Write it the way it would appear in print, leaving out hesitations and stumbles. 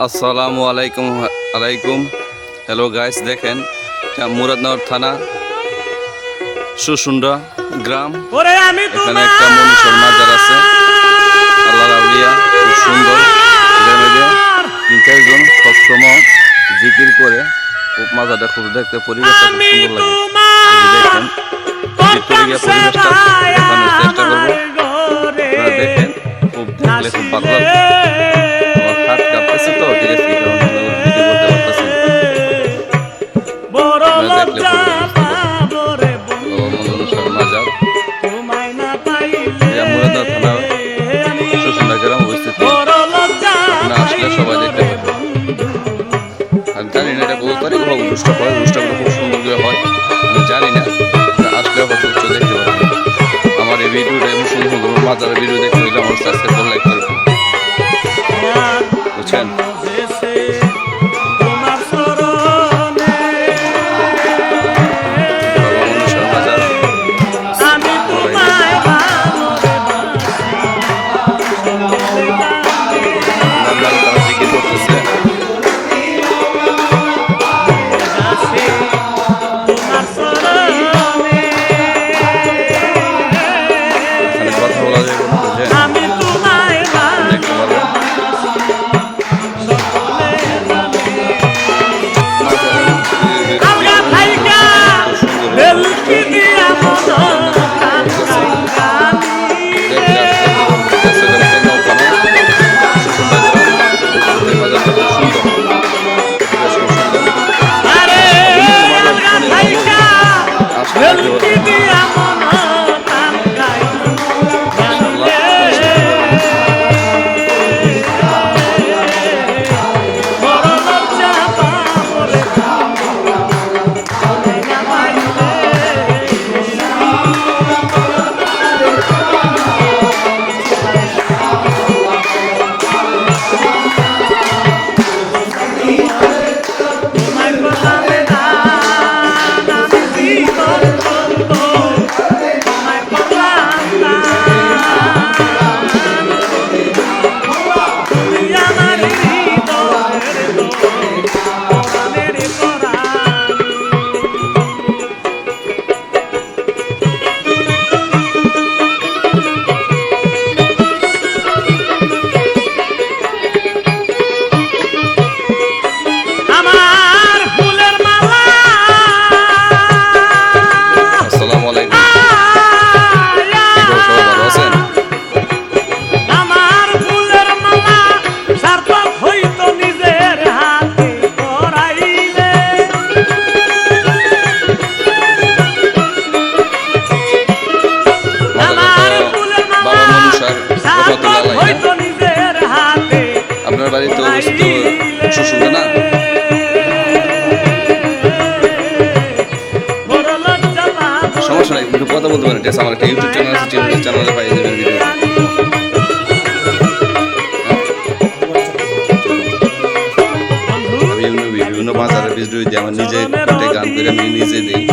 আসসালামু আলাইকুম আলাইকুম হ্যালো গাইস, দেখেন মুরাদনগর থানা সুসুন্ডা গ্রাম। এখানে একটা মনীষর মাজার আছে, আল্লাহর আউলিয়া, খুব সুন্দর। তিন চারজন সবসময় জিকির করে, খুব মাজারটা খুব দেখতে, পরিবেশটা খুব সুন্দর লাগে। দেখেন পরিবেশটা দেখানোর চেষ্টা করবো, আপনারা দেখেন, খুব দেখলে খুব ভালো লাগবে। আমার হাত কাঁপতেছে তো, ঠিক আছে, ভিডিও করতে পারতেছি। মাজার মুরাদনগর থানা সুসুন্ডা গ্রাম অবস্থিত। আপনারা আসলে সবাই দেখতে পাবেন। আমি জানি না এটা কত তারিখ হয়, অনুষ্ঠান হয়, অনুষ্ঠানগুলো খুব সুন্দর করে হয়, আমি জানি না, আসলে হয়তো দেখতে পাবেন। আমার এই ভিডিওটা এমন সুন্দর সুন্দর মাজারের ভিডিও দেখতে হলে আমার সাবস্ক্রাইব করে লাইক করবেন, বুঝছেন? আপনার বাড়ি তো অবস্থিত সুসুন্ডা না? সমস্যা নাই, একটু কথা বলতে পারেন। ঠিক আছে, আমার একটা ইউটিউব চ্যানেল আছে, চ্যানেলে পাই যাবেন ভিডিও। আমি বিভিন্ন বাজারের ভিডিও দিই, আমার নিজে গান করে আমি নিজে দিই।